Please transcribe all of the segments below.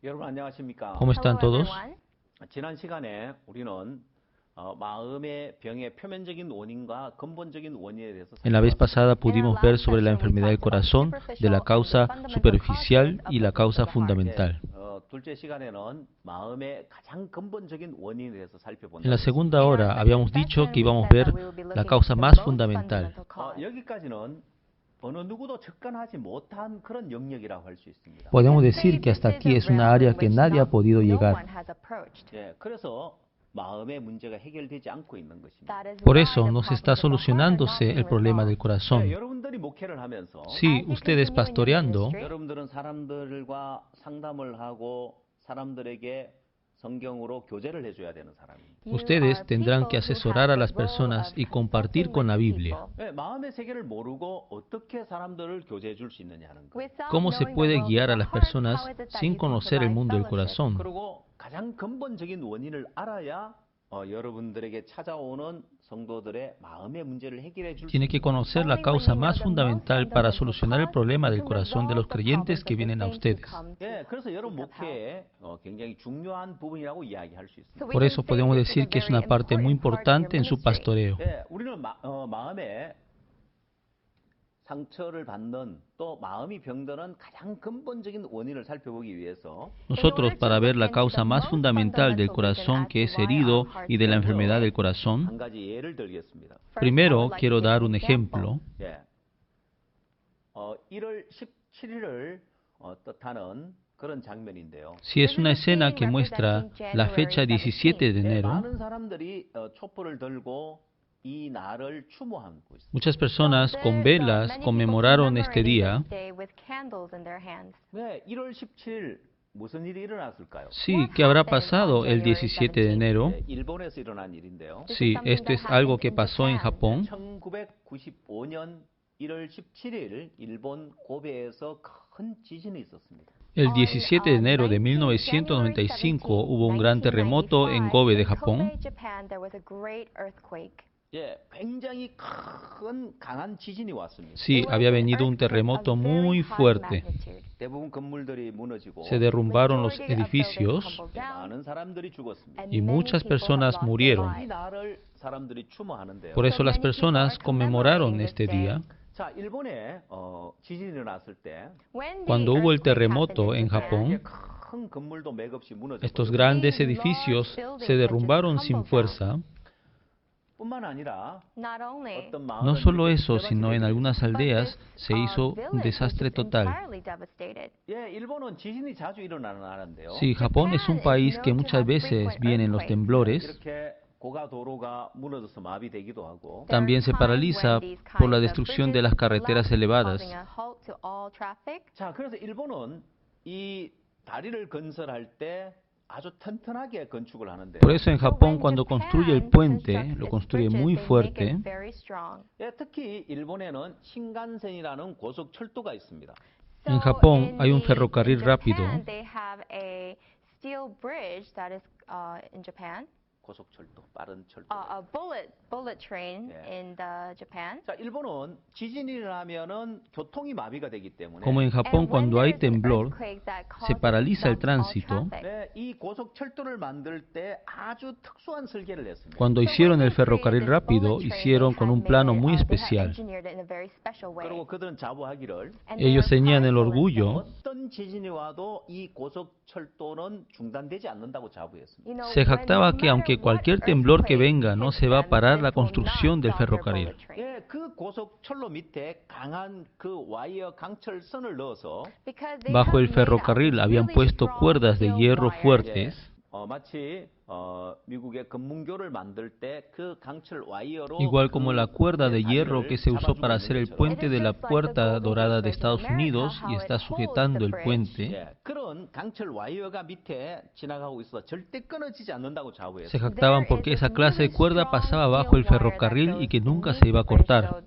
여러분 안녕하십니까? ¿Cómo están todos? 지난 시간에 우리는 마음의 병의 표면적인 원인과 근본적인 원인에 대해서 En la vez pasada 살펴봤습니다. pudimos ver sobre la enfermedad del corazón, de la causa superficial y la causa fundamental. 둘째 시간에는 마음의 가장 근본적인 원인에 대해서 살펴본다. En la segunda hora habíamos dicho que íbamos a ver la causa más fundamental. 여기까지는 어느 누구도 접근하지 못한 그런 영역이라고 할 수 있습니다. Podemos decir que hasta aquí es una área que nadie ha podido llegar. 예, 그래서 마음의 문제가 해결되지 않고 있는 것입니다. Por eso no se está solucionándose el problema del corazón. 여러분들이 목회를 하면서 Sí, ustedes pastoreando, 여러분들은 사람들과 상담을 하고 사람들에게 성경으로 교제를 해줘야 되는 사람입니다. ustedes tendrán que asesorar a las personas y compartir con la Biblia. 마음의 세계를 모르고 어떻게 사람들을 교제해 줄 수 있느냐는 거. ¿Cómo se puede guiar a las personas sin conocer el mundo del corazón? 그리고 가장 근본적인 원인을 알아야 여러분들에게 찾아오는 성도들의 마음의 문제를 해결해 줄 수 Tiene que conocer la causa más fundamental para solucionar el problema del corazón de los creyentes que vienen a ustedes. 예, 그래서 여러분 목회에 굉장히 중요한 부분이라고 이야기할 수 있습니다. Por eso podemos decir que es una parte muy importante en su pastoreo. 예, 우리는 마음에 상처를 받는 또 마음이 병드는 가장 근본적인 원인을 살펴보기 위해서 Nosotros, para ver la causa más fundamental del corazón que es herido y de la enfermedad del corazón, 한 가지 예를 들겠습니다. primero quiero dar un ejemplo. 예, 1월 17일을 뜻하는 그런 장면인데요. Si es una escena que muestra la fecha 17 de enero, 많은 사람들이 촛불을 들고 이 날을 추모하고 있습니다. muchas personas con velas conmemoraron este día. 네, 1월 17일 무슨 일이 일어났을까요? Sí, ¿qué habrá pasado el 17 de enero? 일본에서 일어난 일인데요. Sí, esto es algo que pasó en Japón. 1995년 1월 17일 일본 고베에서 큰 지진이 있었습니다. El 17 de enero de 1995 hubo un gran terremoto en Kobe de Japón. 예, 굉장히 큰 강한 지진이 왔습니다. Sí, había venido un terremoto muy fuerte. 대부분 건물들이 무너지고 Se derrumbaron los edificios 많은 사람들이 죽었습니다. y muchas personas murieron. 이 날을 사람들이 추모하는데요. Por eso las personas conmemoraron este día. 자, 일본에 지진이 일어났을 때 Cuando hubo el terremoto en Japón, 큰 건물도 맥없이 무너졌고 estos grandes edificios se derrumbaron sin fuerza. 뿐만 아니라 어떤 No solo eso, sino en algunas aldeas se hizo un desastre total. 예, 일본은 지진이 자주 일어나는 나라인데요. Sí, Japón es un país que muchas veces vienen los temblores. 이렇게 고가 도로가 무너져서 마비되기도 하고 También se paraliza por la destrucción de las carreteras elevadas. 자, 그래서 일본은 이 다리를 건설할 때 아주 튼튼하게 건축을 하는데요. Por eso en Japón cuando construye el puente, lo construye muy fuerte. 예, 특히 일본에는 신간센이라는 고속철도가 있습니다. En Japón hay un ferrocarril rápido. 고속철도, 빠른 철도. A bullet train in Japan. 자, 일본은 지진이 일어나면은 교통이 마비가 되기 때문에 Como en Japón cuando hay temblor, se paraliza el tránsito. 네, 이 고속철도를 만들 때 아주 특수한 설계를 했습니다. Cuando hicieron el ferrocarril rápido, hicieron con un plano muy especial. 그리고 그들은 자부하기를 Ellos tenían el orgullo, 어떤 지진이 와도 이 고속철도는 중단되지 않는다고 자부했습니다. se jactaba que aunque cualquier temblor que venga, no se va a parar la construcción del ferrocarril. 예, 그 고속철로 밑에 강한 그 와이어 강철선을 넣어서 Bajo el ferrocarril habían puesto cuerdas de hierro fuertes. 마치 미국의 금문교를 만들 때 그 강철 와이어로 Igual como la cuerda de hierro que se usó para hacer el puente de la Puerta Dorada de Estados Unidos y está sujetando el puente. 예, 그런 강철 와이어가 밑에 지나가고 있어 절대 끊어지지 않는다고 자부했어요. Se jactaban porque esa clase de cuerda pasaba bajo el ferrocarril y que nunca se iba a cortar.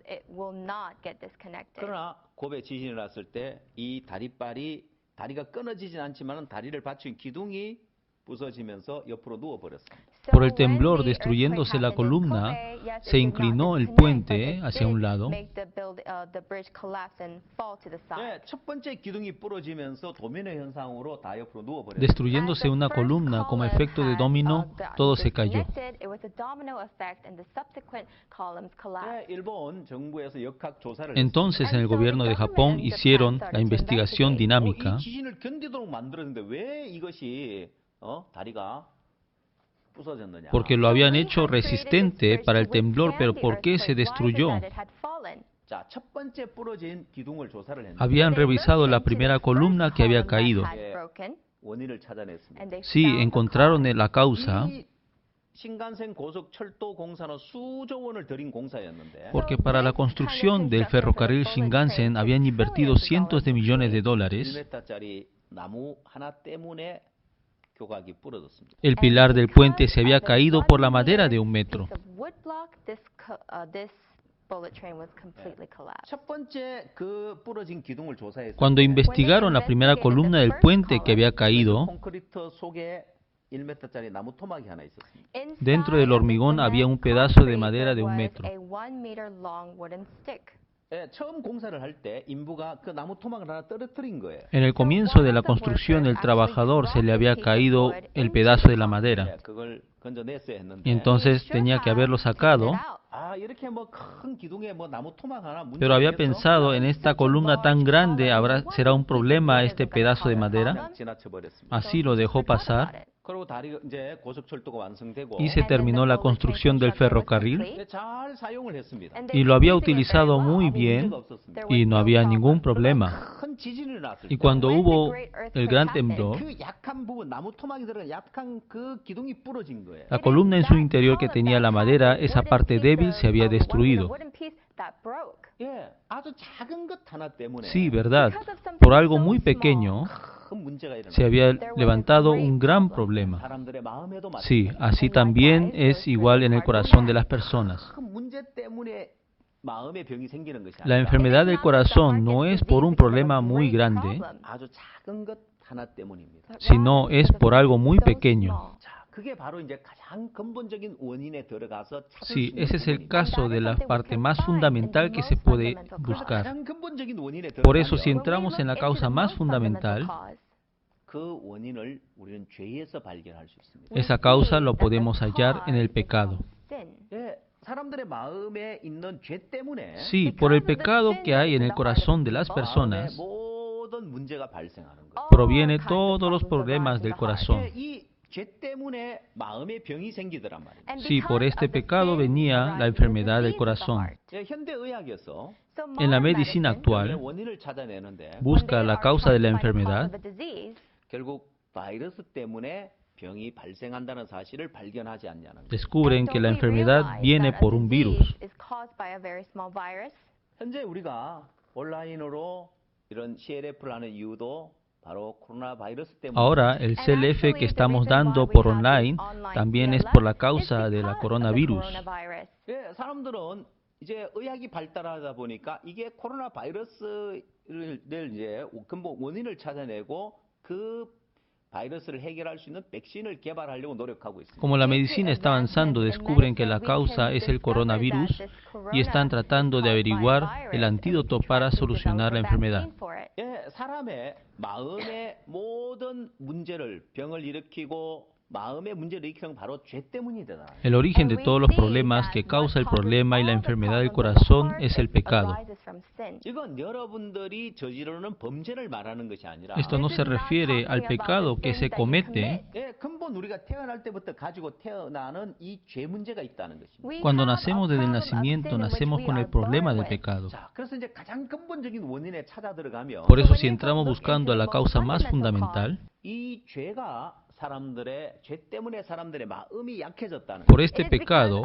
그러나 고베 지진이 났을 때 이 다리가 끊어지진 않지만 다리를 받친 기둥이 부서지면서 옆으로 누워버렸습니다. Por el temblor destruyéndose la columna, se inclinó el puente hacia un lado. 첫 번째 기둥이 부러지면서 도미노 현상으로 다 옆으로 누워버렸습니다. Destruyéndose una columna como efecto de dominó, todo se cayó. 일본 정부에서 역학 조사를 Entonces en el gobierno de Japón hicieron la investigación dinámica. 이 지진을 견디도록 만들었는데 왜 이것이 다리가 부서졌느냐? Porque lo habían hecho resistente para el temblor, pero ¿por qué se destruyó? 자, 첫 번째 부러진 기둥을 조사를 했는데 Habían revisado la primera columna que había caído. 원인을 찾아냈습니다. Sí, encontraron la causa, 이 신간센 고속철도 공사는 수조 원을 들인 공사였는데 porque para la construcción del ferrocarril Shinkansen habían invertido cientos de millones de dólares. 1m짜리 나무 하나 때문에 교각이 부러졌습니다. El pilar del puente se había caído por la madera de 1 metro. 첫 번째 그 부러진 기둥을 조사했을 Cuando 때 investigaron la primera columna del puente que había caído, 콘크리트 속에 1m짜리 나무 토막이 하나 있었습니다. dentro del hormigón había un pedazo de madera de 1 metro. 처음 공사를 할 때 인부가 그 나무 토막을 하나 떨어뜨린 거예요. En el comienzo de la construcción, el trabajador se le había caído el pedazo de la madera, 그걸 건져냈어야 했는데 y entonces tenía que haberlo sacado, 이렇게 뭐 큰 기둥에 뭐 나무 토막 하나 문제가 pero había 있겠어? pensado, en esta columna tan grande será un problema este pedazo de madera. 그냥 지나쳐버렸습니다. Así lo dejó pasar 그리고 다리 이제 고속철도가 완성되고 y se terminó la construcción del ferrocarril 잘 사용을 했습니다. y lo había utilizado muy bien 문제가 없었습니다. y no había ningún problema. 큰 지진이 났을 Y 때 cuando hubo el gran temblor, 그 약한 부분 나무 토막이 들어간 약한 그 기둥이 부러진 거예요. la columna en su interior que tenía la madera, esa parte débil se había destruido. 아주 작은 것 하나 때문에 Sí, verdad. Por algo muy pequeño 큰 문제가 일어났어요. se había levantado un gran problema. 사람들의 마음에도 Sí, así también es igual en el corazón de las personas. 큰 문제 때문에 마음의 병이 생기는 것이 La 아니라 enfermedad del corazón no es por un problema muy grande, 아주 작은 것 하나 때문입니다. sino es por algo muy pequeño. 자, 그게 바로 이제 가장 근본적인 원인에 들어가서 찾을 수 Sí, 있는 ese es el 부분입니다. caso de la parte más fundamental que se puede buscar. 가장 근본적인 원인에 Por eso, si 들어가면 entramos en la causa más fundamental, 그 원인을 우리는 죄에서 발견할 수 있습니다. esa causa lo podemos hallar en el pecado. 예, 사람들의 마음에 있는 죄 때문에 Sí, por el pecado que hay en el corazón de las 마음에 personas, 모든 문제가 발생하는 거예요. proviene todos los problemas del corazón. 예, 이죄 때문에 마음의 병이 생기더란 말이에요. Sí, por este pecado venía la enfermedad del corazón. 예, 현대 의학에서 En la medicina actual, 원인을 찾아내는데 busca la causa de la enfermedad. 결국 바이러스 때문에 병이 발생한다는 사실을 발견하지 않냐는 거예요. Descubren que la enfermedad viene por un virus. 현재 우리가 온라인으로 이런 CLF를 하는 이유도 바로 코로나 바이러스 때문에 Ahora, el CLF que estamos dando por online también es por la causa de la coronavirus. 예, 사람들은 이제 의학이 발달하다 보니까 이게 코로나 바이러스를 이제 근본 원인을 찾아내고 그 바이러스를 해결할 수 있는 백신을 개발하려고 노력하고 있습니다. Como la medicina está avanzando, descubren que la causa es el coronavirus y están tratando de averiguar el antídoto para solucionar la enfermedad. 예, 사람의 마음의 모든 문제를 병을 일으키고 마음의 문제를 일으키는 바로 죄 때문이다. El origen de todos los problemas que causa el problema y la enfermedad del corazón es el pecado. 이건 여러분들이 저지르는 범죄를 말하는 것이 아니라 Esto no se refiere al pecado que se comete 예, 근본 우리가 태어날 때부터 가지고 태어나는 이 죄 문제가 있다는 것입니다. cuando nacemos desde el nacimiento, nacemos con el problema del pecado. 자, 그래서 이제 가장 근본적인 원인에 찾아 들어가면 Por eso, si entramos buscando la causa más fundamental, 이 죄가 사람들의 죄 때문에 사람들의 마음이 약해졌다는 por este pecado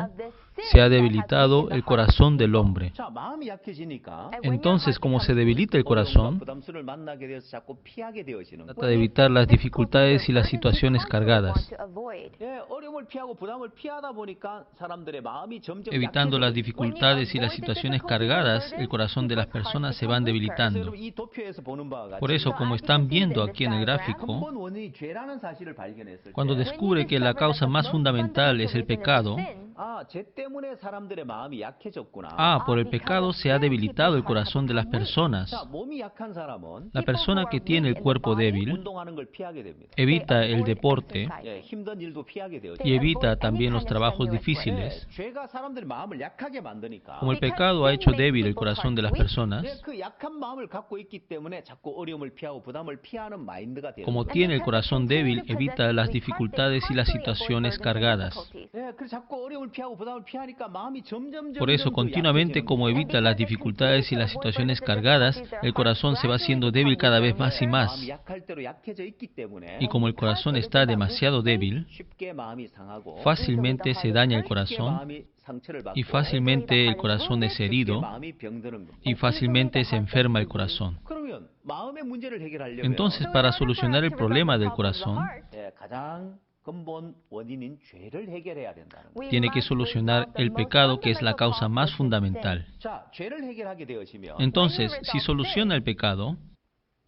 se ha debilitado el corazón del hombre. 자, 마음이 약해지니까 Entonces, como se debilita el corazón, 부담스러움을 만나게 되어서 자꾸 피하게 되어지는 trata de evitar las dificultades y las situaciones cargadas. avoid. 예, 어려움을 피하고 부담을 피하다 보니까 사람들의 마음이 점점 Evitando las 약해져요. dificultades y las situaciones cargadas, el corazón de las personas se van 그래서 debilitando. 여러분 이 도표에서 보는 바와 같이 Por eso, como están viendo aquí en el gráfico, 근본 원인이 죄라는 사실을 발견했을 cuando 때 descubre que la causa más fundamental es el pecado, 아, 죄 때문에 사람들의 마음이 약해졌구나. por el pecado se ha debilitado el corazón de las personas. 자, 몸이 약한 사람은 La persona que tiene el cuerpo débil 운동하는 걸 피하게 됩니다. evita el deporte 예, 힘든 일도 피하게 되어요. y evita también los trabajos difíciles. 죄가 사람들의 마음을 약하게 만드니까 Como el pecado ha hecho débil el corazón de las personas, 예, 그 약한 마음을 갖고 있기 때문에 자꾸 어려움을 피하고 부담을 피하는 마인드가 되는 como 거예요. tiene el corazón débil, evita las dificultades y las situaciones cargadas. 예, 그래서 자꾸 어려움을 피하고 부담을 피하니까 마음이 점점 Por eso, continuamente, como evita las dificultades y las situaciones cargadas, el corazón se va haciendo débil cada vez más y más. 마음이 약할 대로 약해져 있기 때문에 Y como el corazón está demasiado débil, 쉽게 마음이 상하고 fácilmente se daña el 쉽게 corazón 마음이 상처를 받고 y fácilmente el corazón es 쉽게 herido 마음이 병드는 겁니다. y fácilmente se enferma el corazón. 그러면 마음의 문제를 해결하려면 Entonces, para solucionar el problema del corazón, 예, 가장 근본 원인인 죄를 해결해야 된다는 거예요. tiene que solucionar el pecado, que es la causa más fundamental. 자, 죄를 해결하게 되어지면 Entonces, si soluciona el pecado,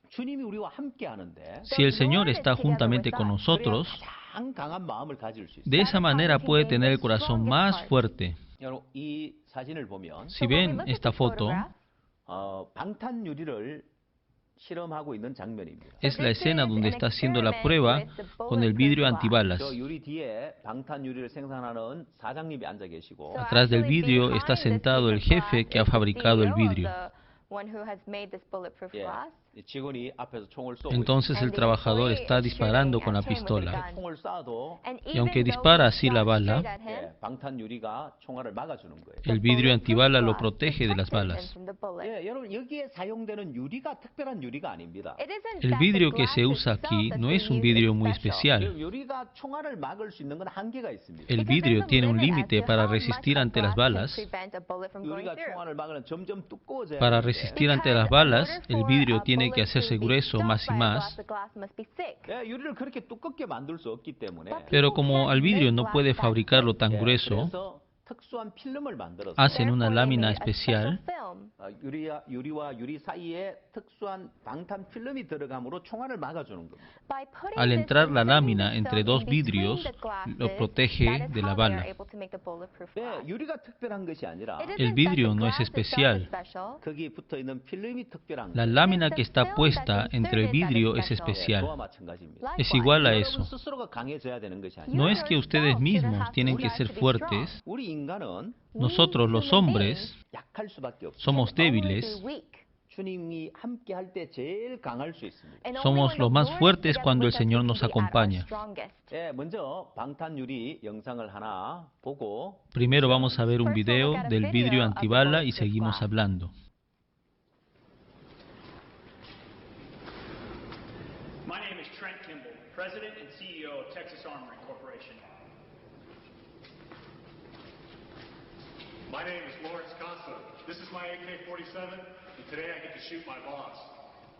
주님이 우리와 함께 하는데 si el Señor está juntamente con nosotros, 가장 강한 마음을 가질 수 있어요. de esa manera puede tener el corazón más fuerte. 여러분, 이 사진을 보면 Si ven esta foto, 방탄유리를 실험하고 있는 장면입니다. es la escena donde está haciendo la prueba con el vidrio antibalas. 저 유리 뒤에 방탄유리를 생산하는 사장님이 앉아 계시고 Atrás del vidrio está sentado el jefe que ha fabricado el vidrio. 예, 이 직원이 앞에서 총을 쏘고 Entonces el trabajador está disparando con la pistola. 총을 쏴도 Y aunque dispara así la bala, 예, 방탄유리가 총알을 막아주는 거예요. el vidrio antibala lo protege de las balas. 예, 여러분 여기에 사용되는 유리가 특별한 유리가 아닙니다. El vidrio que se usa aquí no es un vidrio muy especial. 유리가 총알을 막을 수 있는 건 한계가 있습니다. El vidrio tiene un límite para resistir ante las balas. 유리가 총알을 막으면 점점 두꺼워져야 Para 되는데, resistir ante las balas, el vidrio tiene que hacerse grueso más y más. 예, 유리를 그렇게 두껍게 만들 수 없기 때문에 Pero como al vidrio no puede fabricarlo tan grueso, 그래서 특수한 필름을 만들어서 hacen una lámina especial 유리와 유리 사이에 특수한 방탄 필름이 들어감으로 총알을 막아주는 겁니다. al entrar la lámina entre dos vidrios, lo protege de la bala. 예, 유리가 특별한 것이 아니라 El vidrio no es especial. 거기에 붙어 있는 필름이 특별한 La 거예요. lámina que está puesta entre el vidrio es 저와 especial. 마찬가지입니다. Es igual a 여러분 eso. 스스로가 강해져야 되는 것이 아니라 No es que ustedes mismos tienen que ser fuertes. 우리 인간은 Nosotros los hombres 약할 수밖에 없어요. somos débiles. 주님이 함께 할 때 제일 강할 수 있습니다. Somos los más fuertes cuando el Señor nos acompaña. 예, 먼저 방탄유리 영상을 하나 보고 Primero vamos a ver un video del vidrio antibala y seguimos hablando. My name is Trent Kimball, President and CEO of Texas Armory Corporation. My name is Lawrence Costa. This is my AK-47, and today I get to shoot my boss.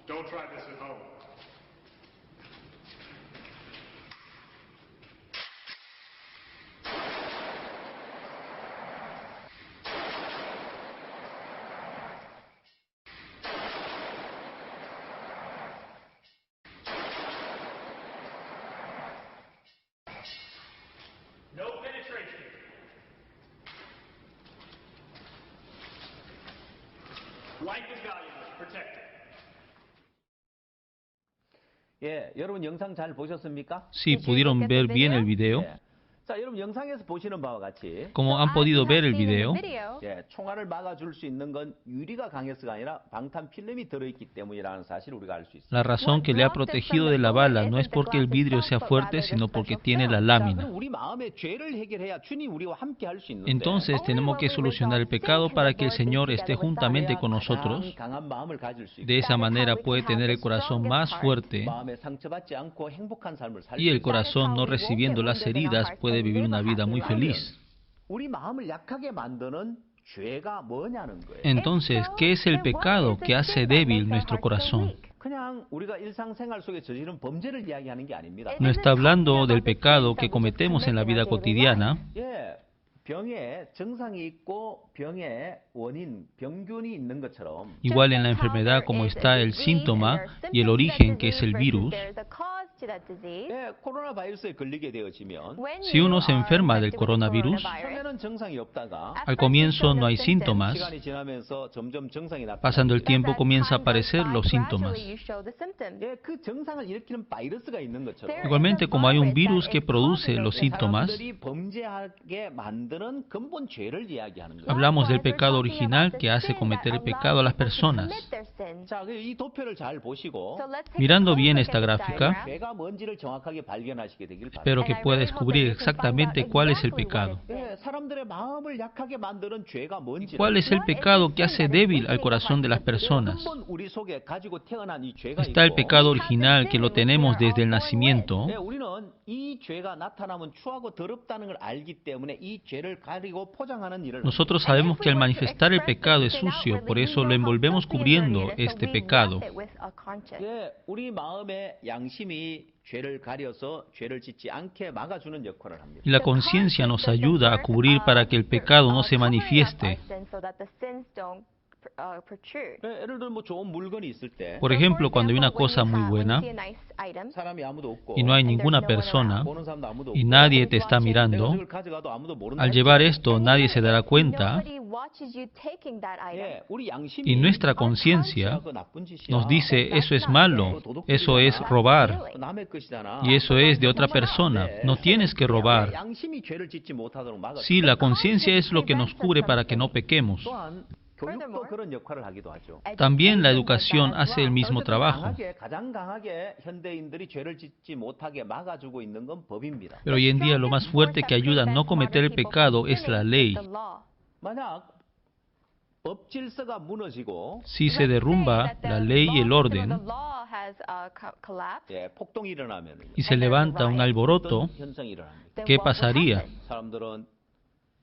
Don't try this at home. No penetration. Life is valuable. Protect it. 예, 여러분 영상 잘 보셨습니까? Sí, ¿pudieron ver bien el video? 예. 자, 여러분 영상에서 보시는 바와 같이 Como han podido ver el video, 예, 총알을 막아줄 수 있는 건 유리가 강해서가 아니라 방탄 필름이 들어있기 때문이라는 사실을 우리가 알 수 있습니다. la razón que le ha protegido de la bala no es porque el vidrio sea fuerte, sino porque tiene la 자, lámina. 그럼 우리 마음의 죄를 해결해야 주님 우리와 함께 할 수 있는데 Entonces tenemos que solucionar el pecado para que el Señor esté juntamente con nosotros. 가장 강한 마음을 가질 수 De 있고 esa manera puede tener el corazón más fuerte 마음에 상처받지 않고 행복한 삶을 살 y 수 el 있고 corazón, no recibiendo las heridas, puede vivir una vida muy feliz. 우리 마음을 약하게 만드는 죄가 뭐냐는 거예요. Entonces, ¿qué es el pecado que hace débil nuestro corazón? 그냥 우리가 일상생활 속에 저지른 범죄를 이야기하는 게 아닙니다. No está hablando del pecado que cometemos en la vida cotidiana. 예, 병에 증상이 있고 병의 원인, 병균이 있는 것처럼 Igual en la enfermedad como está el síntoma y el origen que es el virus. 예, 코로나 바이러스에 걸리게 되어지면 Si uno se enferma del coronavirus, 처음에는 증상이 없다가 al comienzo no hay síntomas. 시간이 지나면서 점점 증상이 Pasando el tiempo comienza a aparecer los síntomas. 예, 그 증상을 일으키는 바이러스가 있는 것처럼 Igualmente como hay un virus que produce los síntomas, 사람들이 범죄하게 만드는 근본 죄를 이야기하는 거예요. hablamos del pecado original que hace cometer el pecado a las personas. 자, 이 도표를 잘 보시고 Mirando bien esta gráfica, 죄가 뭔지를 정확하게 발견하시게 되길 바랍니다. espero que pueda descubrir exactamente cuál es el pecado. 예, 사람들의 마음을 약하게 만드는 죄가 뭔지 ¿Cuál es el pecado que hace débil al corazón de las personas? 근본 우리 속에 가지고 태어난 이 죄가 Está el 있고 pecado original que lo tenemos desde el nacimiento. 예, 우리는 이 죄가 나타나면 추하고 더럽다는 걸 알기 때문에 이 죄를 가리고 포장하는 일을 Nosotros sabemos que al manifestar el pecado es sucio, por eso lo envolvemos cubriendo este pecado. 예, 우리 마음의 양심이 죄를 가려서 죄를 짓지 않게 막아주는 역할을 합니다. Y la conciencia nos ayuda a cubrir para que el pecado no se manifieste. 예, 예를 들어 뭐 좋은 물건이 있을 때 Por ejemplo, cuando hay una cosa muy buena 사람이 아무도 없고 y no hay ninguna persona 보는 사람도 아무도 y 없고 nadie te está 내가 mirando, 그걸 가져가도 아무도 모른다. al llevar esto nadie se dará cuenta 예, 우리 양심이 y nuestra conciencia 그 나쁜 짓이야. nos dice eso es malo, eso es robar 남의 것이잖아. y eso es de otra persona, no tienes que robar. 양심이 죄를 짓지 못하도록 막아. Sí, la conciencia es lo que nos cubre para que no pequemos. 또한 교육도 그런 역할을 하기도 하죠. También la educación hace el mismo trabajo. 가장 강하게 현대인들이 죄를 짓지 못하게 막아주고 있는 건 법입니다. Pero hoy en día lo más fuerte que ayuda a no cometer el pecado es la ley. 만약 법 질서가 무너지고 Si se derrumba la ley y el orden 예, 폭동이 일어나면 y se levanta un alboroto, 어떤 현상이 일어납니다. ¿qué pasaría? 사람들은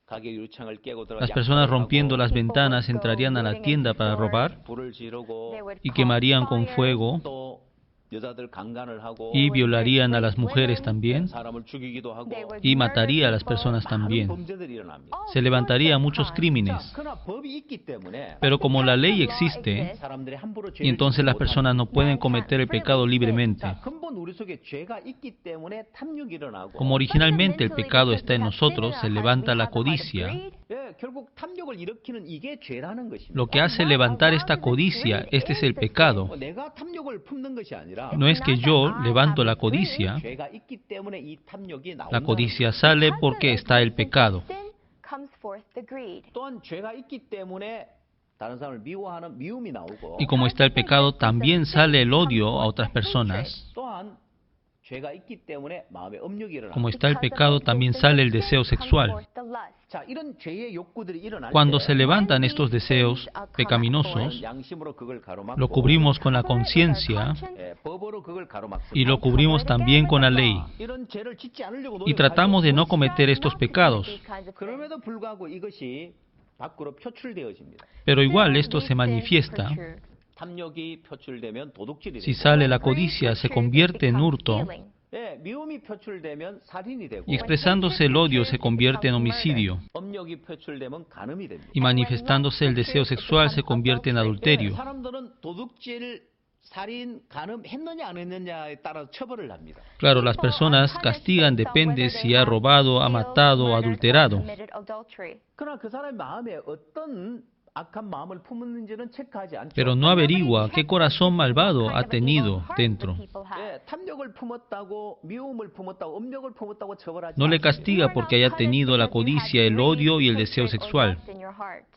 가게 유리창을 깨고 들어가 Las personas rompiendo las ventanas entrarían a la tienda para robar 불을 지르고 y quemarían con fuego 또 여자들 강간을 하고 y violarían a las mujeres también 사람을 죽이기도 하고 y mataría a las personas 많은 también. 범죄들이 일어납니다. Se levantaría muchos crímenes. 그러나 법이 있기 때문에 Pero como la ley existe, 사람들이 함부로 y 죄를 entonces las personas no pueden cometer el pecado libremente. 자, 근본 우리 속에 죄가 있기 때문에 탐욕이 일어나고 Como originalmente el pecado está en nosotros, se levanta la codicia. 예, 결국 탐욕을 일으키는 이게 죄라는 것입니다. Lo que hace levantar esta codicia, este es el pecado. 내가 탐욕을 품는 것이 아니라 No es que yo levanto la codicia, 죄가 있기 때문에 이 탐욕이 la 나온다. codicia sale porque está el pecado. 또한 죄가 있기 때문에 다른 사람을 미워하는 미움이 나오고 Y como está el pecado, también sale el odio a otras personas. 또한 죄가 있기 때문에 마음의 음욕이 일어나고 Como está el pecado, también sale el deseo sexual. 자, 이런 죄의 욕구들이 일어날 Cuando 때 se levantan estos deseos pecaminosos, 양심으로 그걸 가로막고 lo cubrimos con la conciencia 예, 법으로 그걸 가로막습니다. y lo cubrimos también con la ley. 이런 죄를 짓지 않으려고 Y tratamos de no cometer estos pecados. 그럼에도 불구하고 이것이 밖으로 표출되어집니다. Pero igual esto se manifiesta. 탐욕이 표출되면 도둑질이 Si 되고 sale la codicia, se convierte en hurto. 예, 미움이 표출되면 살인이 되고 Y expresándose el odio, se convierte en homicidio. 음욕이 표출되면 간음이 됩니다. Y manifestándose el deseo sexual, se convierte en 예, adulterio. 사람들은 도둑질, 살인, 간음 했느냐 안 했느냐에 따라 처벌을 합니다. Claro, las personas castigan depende si ha robado, ha matado o adulterado. 그러나 그 사람의 마음에 어떤 악한 마음을 품었는지는 체크하지 않죠. Pero no averigua qué corazón malvado ha tenido dentro. 예, 탐욕을 품었다고, 미움을 품었다고, 음욕을 품었다고 처벌하지 No le 않습니다. castiga porque haya tenido la codicia, el odio y el deseo sexual.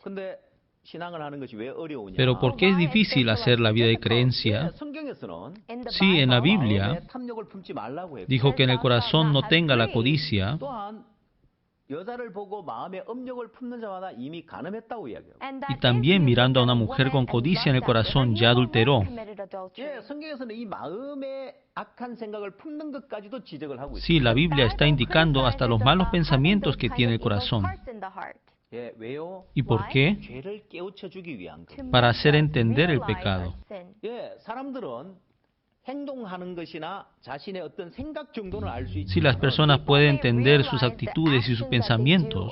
근데 신앙을 하는 것이 왜 어려우냐? Pero ¿por qué es difícil hacer la vida de creencia? 예, 성경에서는 Sí, en la Biblia 마음에 탐욕을 품지 말라고 했고 dijo que en el corazón no tenga la codicia. 또한 여자를 보고 마음에 음욕을 품는 자마다 이미 간음했다고 이야기해요. Y también mirando a una mujer con codicia en el corazón ya adulteró. 예, 성경에서는 이 마음에 악한 생각을 품는 것까지도 지적을 하고 있어요. Sí, la Biblia está indicando hasta los malos pensamientos que tiene el corazón. 예, 왜요? ¿Y por qué? 죄를 깨우쳐 주기 위한 거. Para hacer entender el pecado. 예, 사람들은 행동하는 것이나 자신의 어떤 생각 정도는 알 수 Si las 있지만 personas pueden entender sus actitudes y sus pensamientos,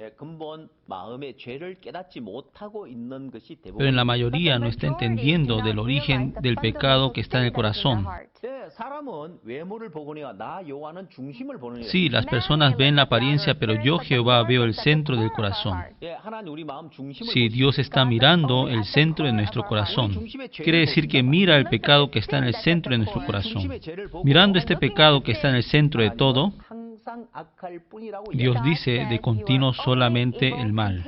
예, 근본 마음의 죄를 깨닫지 못하고 있는 것이 대부분. pero en la mayoría no está entendiendo del origen del pecado que está en el corazón. 예, 사람은 외모를 보거니와 나 여호와는 중심을 보느니라. Sí, las personas ven la apariencia, pero yo Jehová veo el centro del corazón. 예, 하나님 우리 마음 중심을 Si Dios está mirando el centro de nuestro corazón, quiere decir que mira el pecado que está en el centro de nuestro corazón. Mirando este pecado que está en el centro de todo, 항상 악할 뿐이라고 Dios dice de continuo solamente el mal.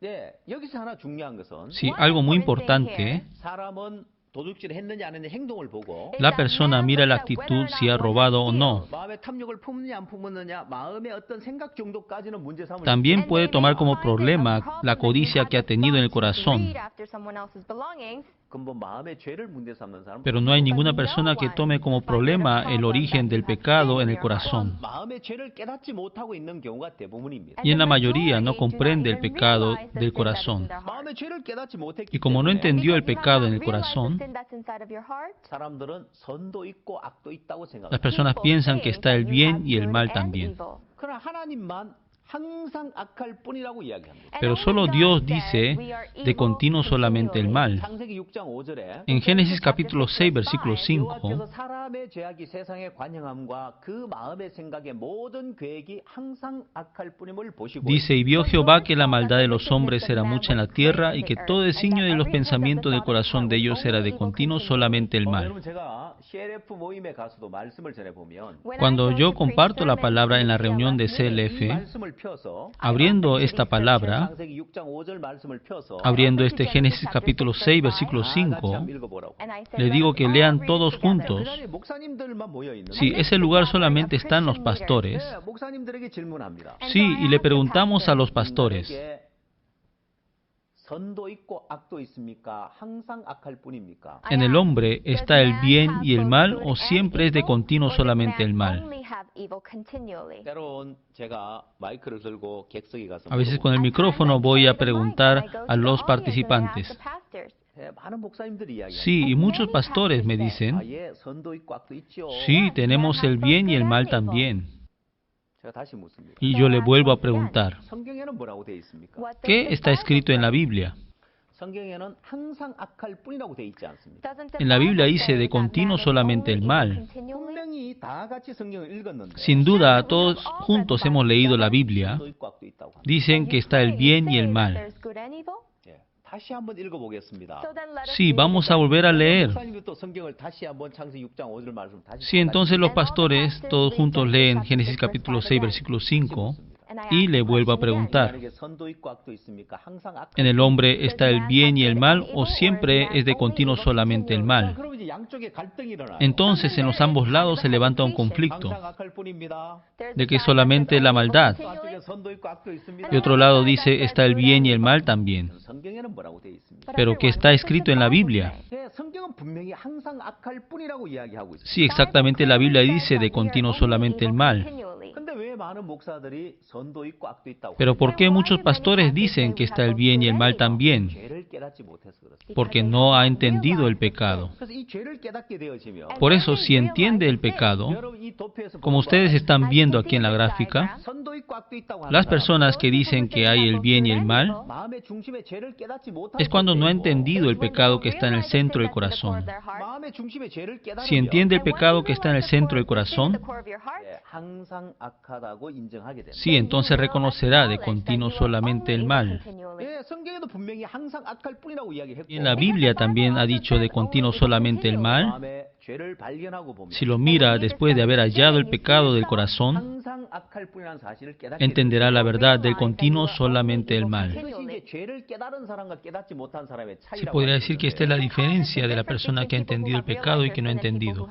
예, 여기서 하나 중요한 것은 Sí, algo muy importante, 사람은 도둑질 했느냐 안 했느냐 행동을 보고 la persona mira la actitud si ha robado o no. 마음의 탐욕을 품느냐 안 품느냐 마음의 어떤 생각 정도까지는 문제 삼을 También puede tomar como problema la codicia que ha tenido en el corazón. 근본 마음의 죄를 문제 삼는 사람. Pero no hay ninguna persona que tome como problema el origen del pecado en el corazón. 마음의 죄를 깨닫지 못하고 있는 경우가 대부분입니다. Y en la mayoría no comprende el pecado del corazón. 마음의 죄를 깨닫지 못했기 Y como no 때문에 entendió el pecado en el corazón, 사람들은 선도 있고 악도 있다고 las 생각합니다. personas piensan que está el bien y el mal también. 그러나 하나님만 항상 악할 뿐이라고 이야기합니다. Pero solo Dios dice de continuo solamente el mal. 창세기 6장 5절에 En Génesis capítulo 6, versículo 5, 여호와께서 사람의 죄악이 세상의 관영함과 그 마음의 생각의 모든 계획이 항상 악할 뿐임을 보시고 dice, y vio Jehová que la maldad de los hombres era mucha en la tierra y que todo designio de los pensamientos del corazón de ellos era de continuo solamente el mal. 여러분 제가 CLF 모임에 가서도 말씀을 전해 보면 Cuando yo comparto la palabra en la reunión de 이 CLF, 말씀을 펴서 abriendo esta palabra, 창세기 6장 5절 말씀을 펴서 abriendo este Génesis capítulo 6, versículo 다 같이 5, 한번 읽어보라고. le digo que lean todos juntos. 그 자리에 목사님들만 모여 있는. Sí, ese lugar solamente están los pastores. 목사님들에게 질문합니다. Sí, y le preguntamos a los pastores, 인간에게 선도 있고 악도 있습니까? 항상 악할 뿐입니까? ¿en el hombre está el bien y el mal o siempre es de continuo solamente el mal? 때론 제가 마이크를 들고 객석에 가서 A veces con el micrófono voy a preguntar a los participantes. 많은 목사님들이 이야기해요. Sí, y muchos pastores me dicen, 예, 선도 있고 악도 있죠. sí, tenemos el bien y el mal también. 제가 다시 묻습니다. Y yo le vuelvo a preguntar, 성경에는 뭐라고 되어 있습니까? ¿qué está escrito en la Biblia? 성경에는 항상 악할 뿐이라고 되어 있지 않습니다. En la Biblia dice de continuo solamente el mal. 분명히 다 같이 성경을 읽었는데 Sin duda, todos juntos hemos leído la Biblia. 선도 있고 악도 있다고 합니다. Dicen que está el bien y el mal. 예, 다시 한번 읽어보겠습니다. Sí, vamos a volver a leer. 목사님도 성경을 다시 한번 창세기 6장 5절 말씀 다시 Sí, entonces los pastores todos juntos leen Génesis capítulo 6, versículo 5, y le vuelvo a preguntar, 만약에 선도 있고 악도 있습니까? 항상 악할 ¿en el hombre está el bien y el mal o siempre es de continuo solamente el mal? 그럼 이제 양쪽에 갈등이 일어나요. Entonces en los ambos lados se levanta un conflicto, 항상 악할 뿐입니다. de que solamente la maldad, 한쪽에 선도 있고 악도 있습니다. y otro lado dice está el bien y el mal también. 성경에는 뭐라고 되어 있습니까? Pero ¿qué está escrito en la Biblia? 예, 성경은 분명히 항상 악할 뿐이라고 이야기하고 있습니다. Sí, exactamente la Biblia dice de continuo solamente el mal. 근데 왜 많은 목사들이 선도 있고 악도 있다고 Pero ¿por qué muchos pastores dicen que está el bien y el mal también? 죄를 깨닫지 못해서 그렇습니다. Porque no ha entendido el pecado. 그래서 이 죄를 깨닫게 되어지면 Por eso, si entiende el pecado, 여러분 이 도표에서 como ustedes están viendo aquí en la gráfica, 선도 있고 악도 있다고 하는 las 사람, personas que dicen que hay el bien y el mal 마음의 중심에 죄를 깨닫지 못하고 es cuando no ha entendido el pecado que está en el centro del corazón. 마음의 중심에 죄를 깨닫으면 Si entiende el pecado que está en el centro del corazón, 예, 항상 악하다고 인정하게 됩니다. sí, entonces reconocerá de continuo solamente el mal. 예, 성경에도 분명히 항상 악할 뿐이라고 이야기했고 Y en la Biblia también ha dicho de continuo solamente el mal. 마음에 죄를 발견하고 보면 Si lo mira después de haber hallado el pecado del corazón, 항상 악할 뿐이라는 사실을 깨닫게 entenderá la verdad del continuo solamente el mal. 됩니다. 이것이 이제 죄를 깨달은 사람과 깨닫지 못한 사람의 Se 차이라고 podría 할 decir 수 que esta es la diferencia de la persona que ha entendido el pecado y que no ha entendido.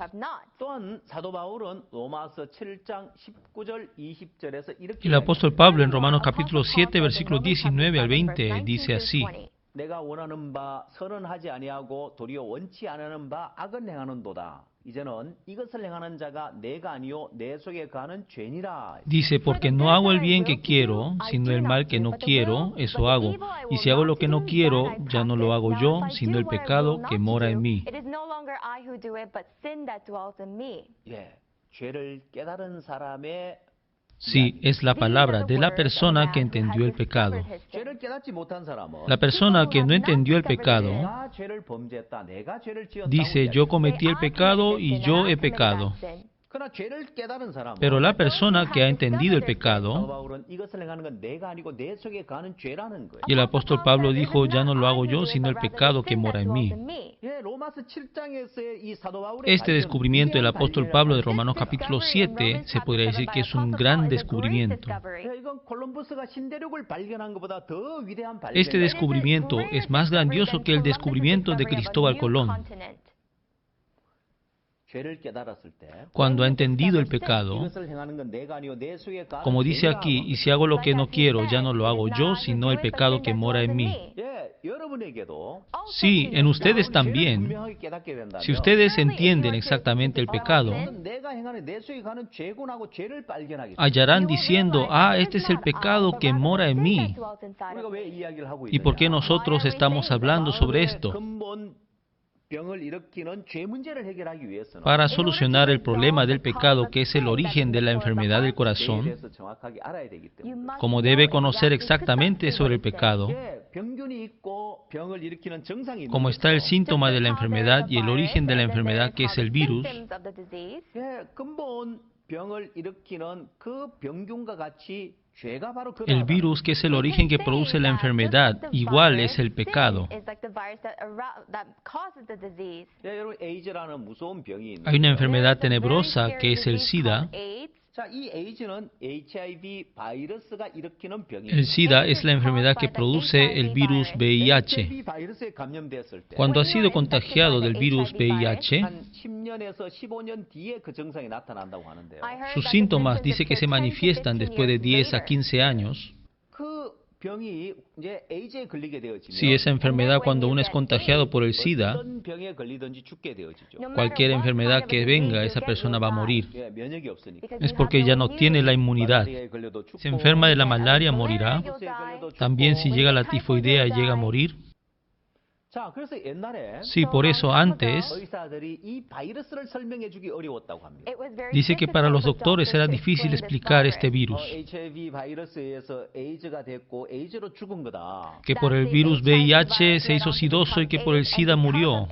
또한 사도 바울은 로마서 7장 19절 20절에서 이렇게 El apóstol Pablo en Romanos capítulo 7, versículos 19 al 20 dice así, 내가 원하는 바 선은 하지 아니하고 도리어 원치 않는 바 악은 행하는도다. Dice, porque no hago el bien que quiero, sino el mal que no quiero, eso hago. Y si hago lo que no quiero, ya no lo hago yo, sino el pecado que mora en mí. It is no longer I who do it, but sin that dwells in me. Sí, es la palabra de la persona que entendió el pecado. La persona que no entendió el pecado dice, yo cometí el pecado y yo he pecado. Pero la persona que ha entendido el pecado, y el apóstol Pablo dijo, ya no lo hago yo, sino el pecado que mora en mí. Este descubrimiento del apóstol Pablo de Romanos capítulo 7 se podría decir que es un gran descubrimiento. Este descubrimiento es más grandioso que el descubrimiento de Cristóbal Colón. Cuando ha entendido el pecado, como dice aquí, y si hago lo que no quiero, ya no lo hago yo, sino el pecado que mora en mí. Sí, en ustedes también. Si ustedes entienden exactamente el pecado, hallarán diciendo, este es el pecado que mora en mí. ¿Y por qué nosotros estamos hablando sobre esto? Para solucionar el problema del pecado, que es el origen de la enfermedad del corazón, como debe conocer exactamente sobre el pecado, como está el síntoma de la enfermedad y el origen de la enfermedad, que es el virus, el virus, que es el origen que produce la enfermedad, igual es el pecado. Hay una enfermedad tenebrosa que es el SIDA. El SIDA es la enfermedad que produce el virus VIH. Cuando ha sido contagiado del virus VIH, sus síntomas dice que se manifiestan después de 10 a 15 años. Si esa enfermedad, cuando uno es contagiado por el SIDA, cualquier enfermedad que venga, esa persona va a morir. Es porque ya no tiene la inmunidad. Se enferma de la malaria, morirá. También si llega la tifoidea, llega a morir. Sí, por eso antes dice que para los doctores era difícil explicar este virus, que por el virus VIH se hizo sidoso y que por el SIDA murió.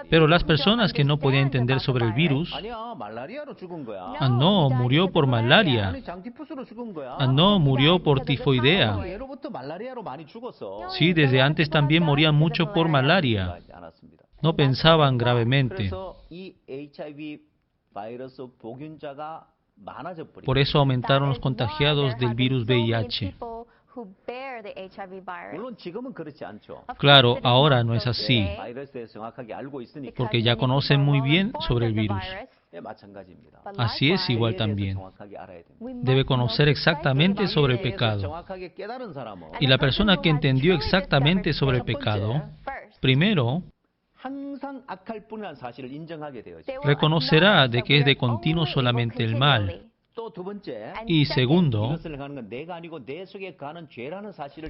Pero las personas que no podían entender sobre el virus, no, murió por malaria. No, murió por tifoidea. Sí, desde antes también morían mucho por malaria. No pensaban gravemente. Por eso aumentaron los contagiados del virus VIH. Claro, ahora no es así, porque ya conocen muy bien sobre el virus. Así es igual también. Debe conocer exactamente sobre el pecado. Y la persona que entendió exactamente sobre el pecado, primero, reconocerá de que es de continuo solamente el mal. Y segundo,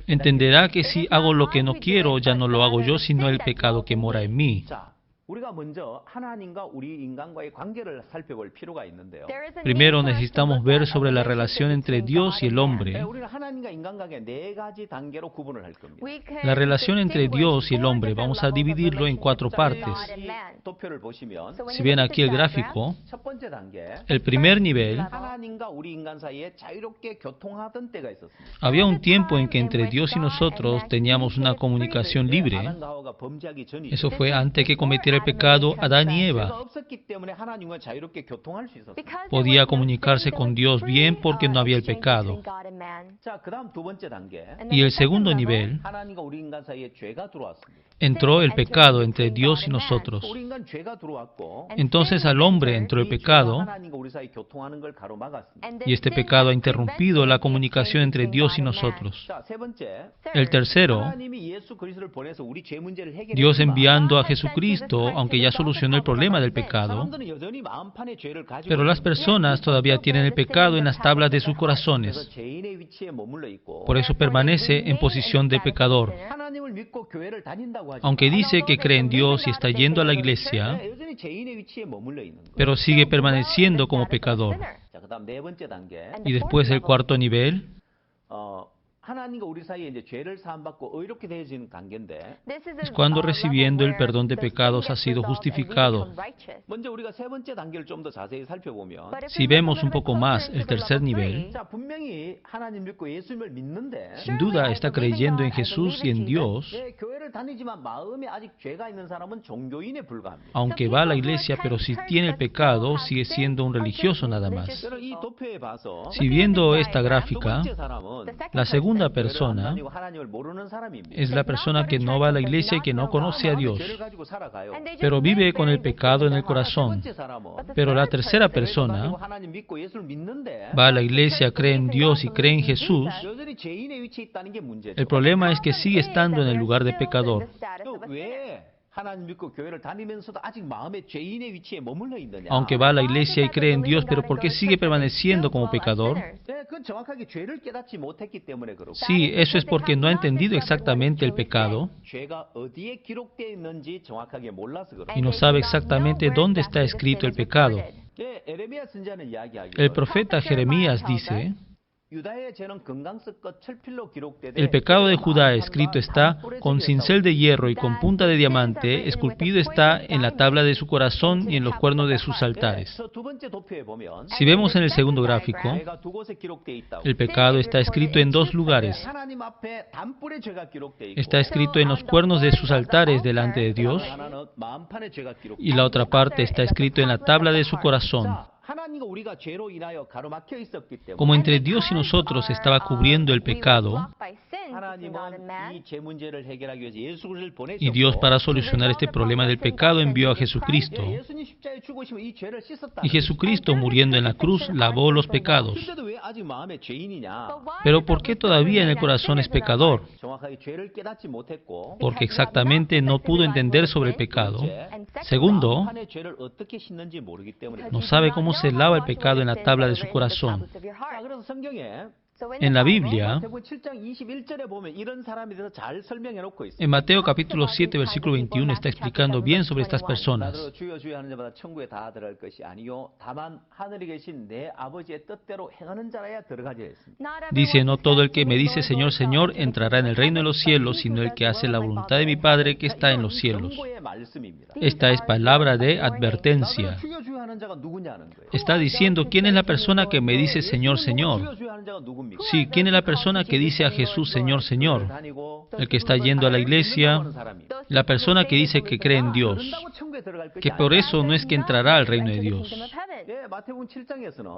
entenderá que si hago lo que no quiero, ya no lo hago yo, sino el pecado que mora en mí. Primero necesitamos ver sobre la relación entre Dios y el hombre. La relación entre Dios y el hombre, vamos a dividirlo en 4 partes. Si ven aquí el gráfico, el primer nivel, había un tiempo en que entre Dios y nosotros teníamos una comunicación libre. Eso fue antes que cometiera el pecado Adán y Eva. Podía comunicarse con Dios bien porque no había el pecado. Y el segundo nivel, entró el pecado entre Dios y nosotros. Entonces al hombre entró el pecado, y este pecado ha interrumpido la comunicación entre Dios y nosotros. El tercero, Dios enviando a Jesucristo, aunque ya solucionó el problema del pecado, pero las personas todavía tienen el pecado en las tablas de sus corazones. Por eso permanece en posición de pecador. Aunque dice que cree en Dios y está yendo a la iglesia, pero sigue permaneciendo como pecador. Y después el cuarto nivel, es cuando recibiendo el perdón de pecados ha sido justificado. Si vemos un poco más el tercer nivel, sin duda está creyendo en Jesús y en Dios, aunque va a la iglesia, pero si tiene el pecado, sigue siendo un religioso nada más. Si viendo esta gráfica, la segunda persona es la persona que no va a la iglesia y que no conoce a Dios, pero vive con el pecado en el corazón. Pero la tercera persona va a la iglesia, cree en Dios y cree en Jesús. El problema es que sigue estando en el lugar de pecador. Aunque va a la iglesia y cree en Dios, pero ¿por qué sigue permaneciendo como pecador? Sí, eso es porque no ha entendido exactamente el pecado y no sabe exactamente dónde está escrito el pecado. El profeta Jeremías dice: el pecado de Judá escrito está con cincel de hierro y con punta de diamante, esculpido está en la tabla de su corazón y en los cuernos de sus altares. Si vemos en el segundo gráfico, el pecado está escrito en dos lugares. Está escrito en los cuernos de sus altares delante de Dios, y la otra parte está escrito en la tabla de su corazón. Como entre Dios y nosotros estaba cubriendo el pecado, y Dios, para solucionar este problema del pecado, envió a Jesucristo. Y Jesucristo, muriendo en la cruz, lavó los pecados. Pero ¿por qué todavía en el corazón es pecador? Porque exactamente no pudo entender sobre el pecado. Segundo, no sabe cómo se lava el pecado en la tabla de su corazón. En la Biblia, en Mateo capítulo 7, versículo 21, está explicando bien sobre estas personas. Dice: no todo el que me dice Señor, Señor, entrará en el reino de los cielos, sino el que hace la voluntad de mi Padre que está en los cielos. Esta es palabra de advertencia. Está diciendo: ¿quién es la persona que me dice Señor, Señor? Sí, ¿quién es la persona que dice a Jesús Señor, Señor? El que está yendo a la iglesia, la persona que dice que cree en Dios, que por eso no es que entrará al reino de Dios.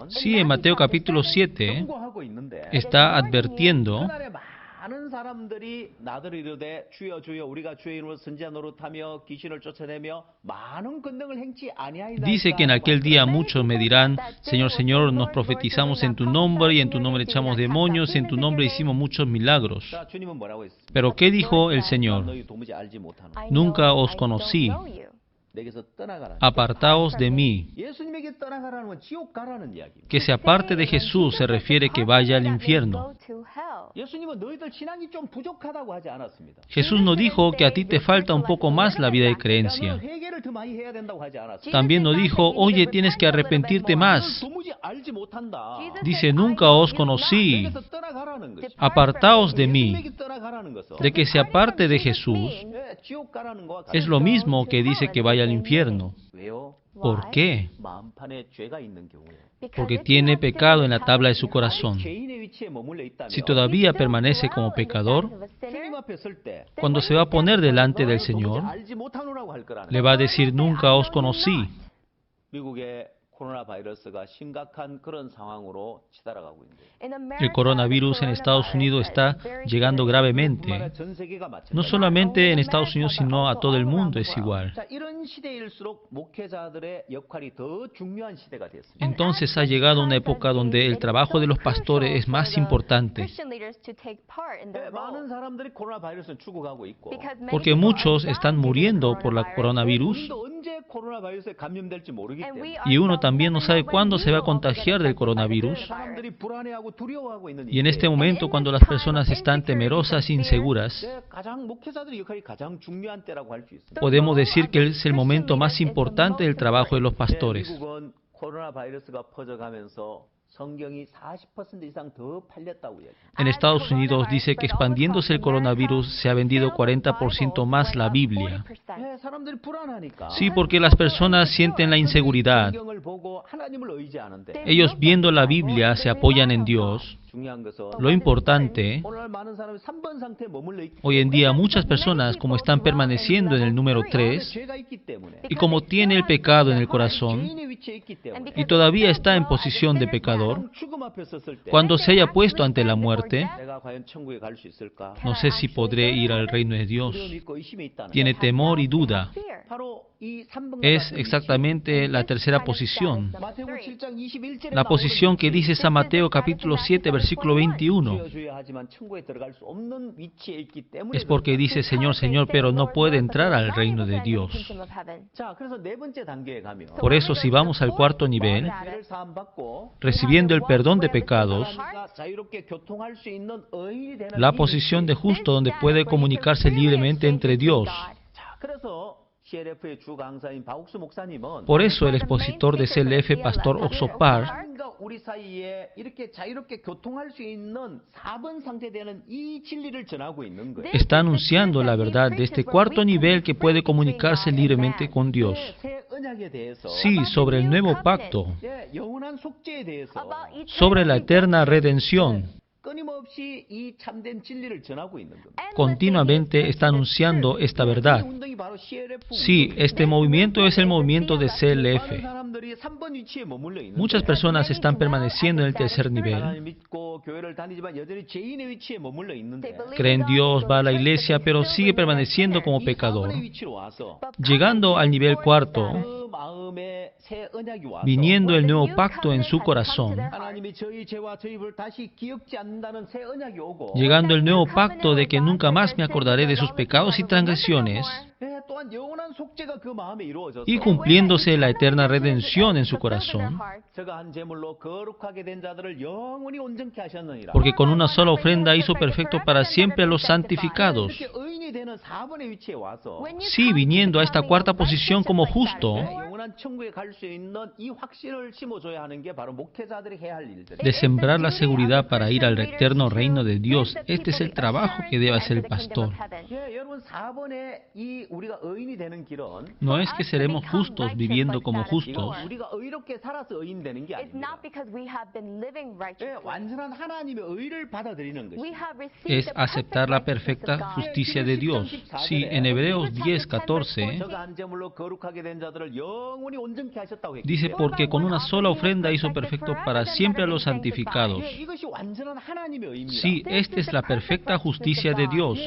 Sí, en Mateo capítulo 7 está advirtiendo Dice que en aquel día muchos me dirán: Señor, Señor, nos profetizamos en tu nombre, y en tu nombre echamos demonios, y en tu nombre hicimos muchos milagros. Pero ¿qué dijo el Señor? Nunca os conocí. Apartaos de mí. Que se aparte de Jesús se refiere que vaya al infierno. Jesús no dijo que a ti te falta un poco más la vida de creencia. También no dijo: oye, tienes que arrepentirte más. Dice: nunca os conocí. Apartaos de mí. De que se aparte de Jesús es lo mismo que dice que vaya al infierno. ¿Por qué? Porque tiene pecado en la tabla de su corazón. Si todavía permanece como pecador, cuando se va a poner delante del Señor, le va a decir: nunca os conocí. El coronavirus en Estados Unidos está llegando gravemente. No solamente en Estados Unidos, sino a todo el mundo es igual. Entonces ha llegado una época donde el trabajo de los pastores es más importante. Porque muchos están muriendo por la coronavirus y uno también no sabe cuándo se va a contagiar del coronavirus. Y en este momento, cuando las personas están temerosas e inseguras, podemos decir que es el momento más importante del trabajo de los pastores. En Estados Unidos dice que expandiéndose el coronavirus se ha vendido 40% más la Biblia. Sí, porque las personas sienten la inseguridad. Ellos viendo la Biblia se apoyan en Dios. Lo importante, hoy en día muchas personas, como están permaneciendo en el número 3, y como tiene el pecado en el corazón, y todavía está en posición de pecador, cuando se haya puesto ante la muerte, no sé si podré ir al reino de Dios. Tiene temor y duda. Es exactamente la tercera posición. La posición que dice San Mateo capítulo 7, versículo 21. Es porque dice Señor, Señor, pero no puede entrar al reino de Dios. Por eso, si vamos al cuarto nivel, recibiendo el perdón de pecados, la posición de justo donde puede comunicarse libremente entre Dios. Por eso el expositor de CLF, Pastor Oxopar, está anunciando la verdad de este cuarto nivel que puede comunicarse libremente con Dios. Sí, sobre el nuevo pacto, sobre la eterna redención. Continuamente está anunciando esta verdad. Sí, este movimiento es el movimiento de CLF. Muchas personas están permaneciendo en el tercer nivel. Cree en Dios, va a la iglesia, pero sigue permaneciendo como pecador. Llegando al nivel cuarto, viniendo el nuevo pacto en su corazón, llegando el nuevo pacto de que nunca más me acordaré de sus pecados y transgresiones, y cumpliéndose la eterna redención en su corazón, porque con una sola ofrenda hizo perfecto para siempre a los santificados. Sí, viniendo a esta cuarta posición como justo, de sembrar la seguridad para ir al eterno reino de Dios. Este es el trabajo que debe hacer el pastor. No es que seremos justos viviendo como justos, es aceptar la perfecta justicia de Dios. Sí, en Hebreos 10:14 dice, porque con una sola ofrenda hizo perfecto para siempre a los santificados. Sí, esta es la perfecta justicia de Dios.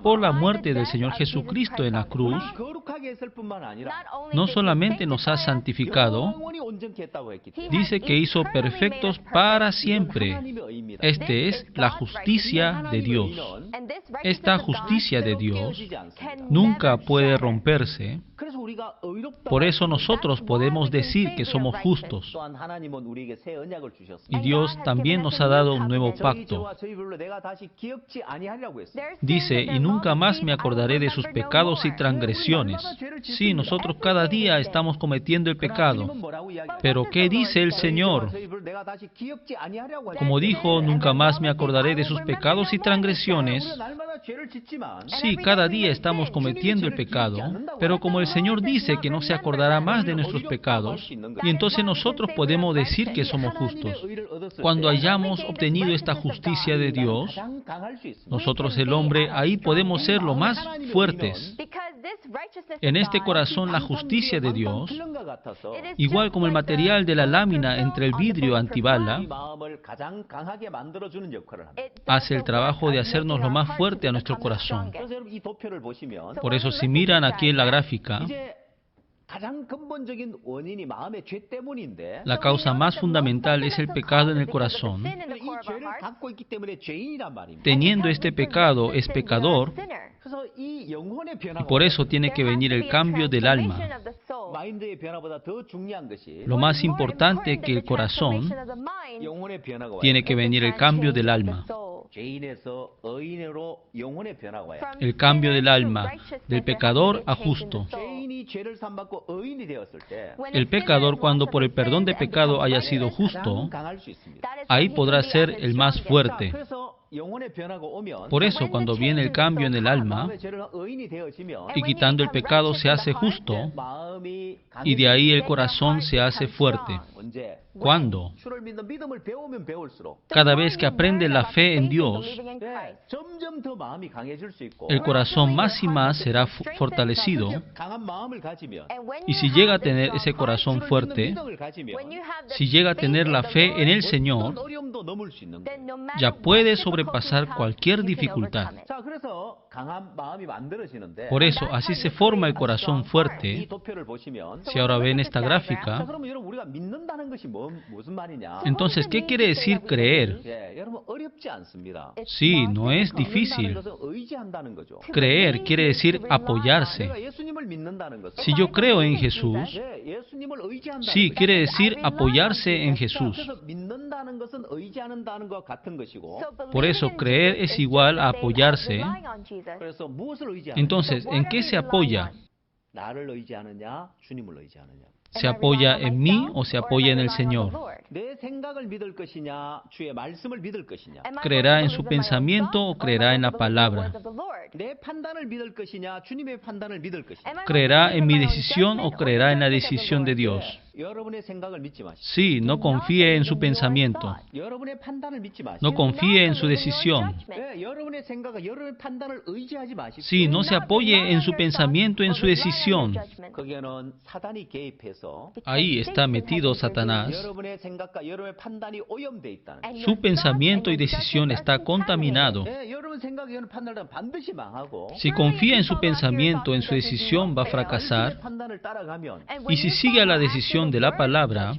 Por la muerte del Señor Jesucristo en la cruz, no solamente nos ha santificado, dice que hizo perfectos para siempre. Este es la justicia de Dios. Esta justicia de Dios nunca puede romperse. Por eso nosotros podemos decir que somos justos. Y Dios también nos ha dado un nuevo pacto. Dice, y nunca más me acordaré de sus pecados y transgresiones. Sí, nosotros cada día estamos cometiendo el pecado. Pero ¿qué dice el Señor? Como dijo, nunca más me acordaré de sus pecados y transgresiones. Sí, cada día estamos cometiendo el pecado, pero como el Señor dice que no se acordará más de nuestros pecados, y entonces nosotros podemos decir que somos justos. Cuando hayamos obtenido esta justicia de Dios, nosotros el hombre, ahí podemos ser lo más fuertes, En este corazón la justicia de Dios, igual como el material de la lámina entre el vidrio antibala, hace el trabajo de hacernos lo más fuerte a nuestro corazón. Por eso, si miran aquí en la gráfica, la causa más fundamental es el pecado en el corazón. Teniendo este pecado, es pecador, y por eso tiene que venir el cambio del alma. Lo más importante que el corazón, tiene que venir el cambio del alma. El cambio del alma, del pecador a justo. El pecador, cuando por el perdón de pecado haya sido justo, ahí podrá ser el más fuerte. Por eso, cuando viene el cambio en el alma, y quitando el pecado se hace justo, y de ahí el corazón se hace fuerte. ¿Cuándo? Cada vez que aprende la fe en Dios, el corazón más y más será fortalecido. Y si llega a tener ese corazón fuerte, si llega a tener la fe en el Señor, ya puede sobrepasar cualquier dificultad. Por eso, así se forma el corazón fuerte. Si ahora ven esta gráfica, entonces, ¿qué quiere decir creer? Sí, no es difícil. Creer quiere decir apoyarse. Si yo creo en Jesús, sí, quiere decir apoyarse en Jesús. Por eso, creer es igual a apoyarse. Entonces, ¿en qué se apoya? ¿Se apoya en mí o se apoya en el Señor? ¿Creerá en su pensamiento o creerá en la palabra? ¿Creerá en mi decisión o creerá en la decisión de Dios? Sí, no confíe en su pensamiento. No confíe en su decisión. Sí, no se apoye en su pensamiento, en su decisión. Ahí está metido Satanás. Su pensamiento y decisión está contaminado. Si confía en su pensamiento, en su decisión, va a fracasar. Y si sigue a la decisión de la palabra,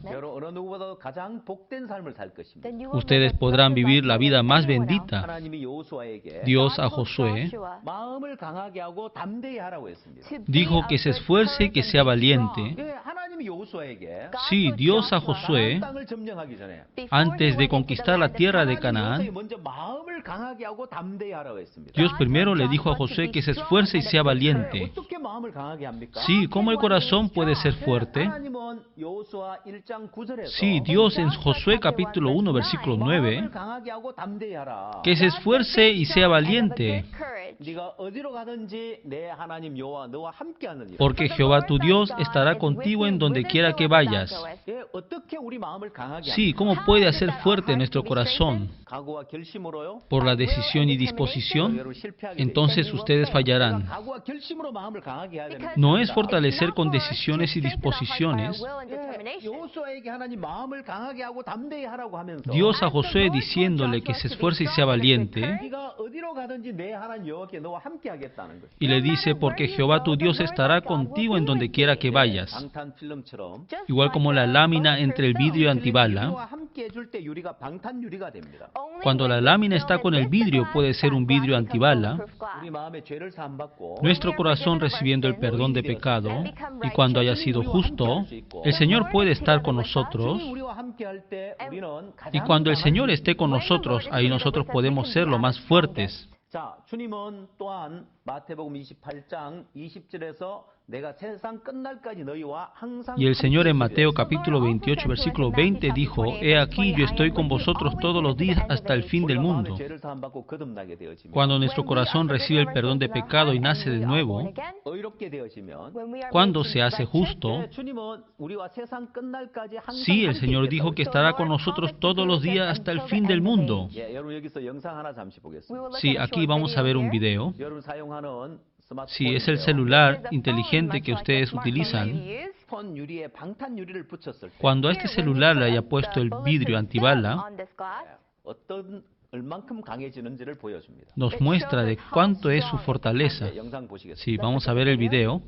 ustedes podrán vivir la vida más bendita. Dios a Josué dijo que se esfuerce y que sea valiente. Sí, Dios a Josué, antes de conquistar la tierra de Canaán, Dios primero le dijo a Josué que se esfuerce y sea valiente. Sí, ¿cómo el corazón puede ser fuerte? Sí, Dios en Josué capítulo 1, versículo 9, que se esfuerce y sea valiente, porque Jehová tu Dios estará contigo en donde quiera que vayas. Sí, ¿cómo puede hacer fuerte nuestro corazón? Por la decisión y disposición, entonces ustedes fallarán. No es fortalecer con decisiones y disposiciones. Dios a Josué diciéndole que se esfuerce y sea valiente, y le dice, porque Jehová tu Dios estará contigo en donde quiera que vayas. Igual como la lámina entre el vidrio antibala, cuando la lámina está con el vidrio puede ser un vidrio antibala. Nuestro corazón recibiendo el perdón de pecado, y cuando haya sido justo, el Señor puede estar con nosotros, y cuando el Señor esté con nosotros, ahí nosotros podemos ser lo más fuertes. Y el Señor en Mateo capítulo 28, versículo 20 dijo, He aquí yo estoy con vosotros todos los días hasta el fin del mundo. Cuando nuestro corazón recibe el perdón de pecado y nace de nuevo, cuando se hace justo, sí, el Señor dijo que estará con nosotros todos los días hasta el fin del mundo. Sí, aquí vamos a ver un video. Si es el celular inteligente que ustedes utilizan, cuando a este celular le haya puesto el vidrio antibala, nos muestra de cuánto es su fortaleza. Sí, vamos a ver el video.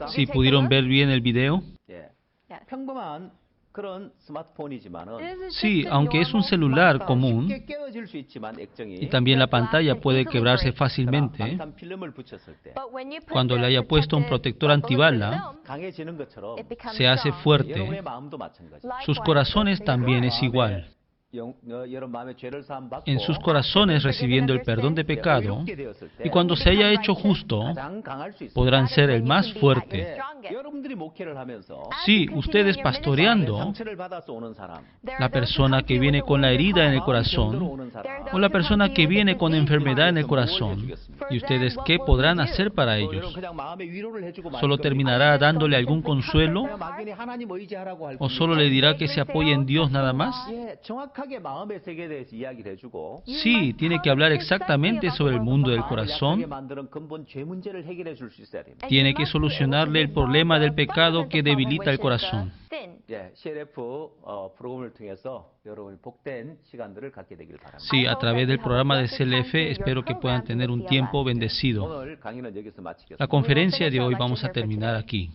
¿Sí pudieron ver bien el video? Sí, aunque es un celular común y también la pantalla puede quebrarse fácilmente, cuando le haya puesto un protector antibala, se hace fuerte. Sus corazones también es igual. En sus corazones recibiendo el perdón de pecado, y cuando se haya hecho justo, podrán ser el más fuerte. Sí, ustedes pastoreando, la persona que viene con la herida en el corazón, o la persona que viene con enfermedad en el corazón, ¿y ustedes qué podrán hacer para ellos? ¿Solo terminará dándole algún consuelo? ¿O solo le dirá que se apoye en Dios nada más? Sí, tiene que hablar exactamente sobre el mundo del corazón. Tiene que solucionarle el problema del pecado que debilita el corazón. Sí, a través del programa de CLF espero que puedan tener un tiempo bendecido. La conferencia de hoy vamos a terminar aquí.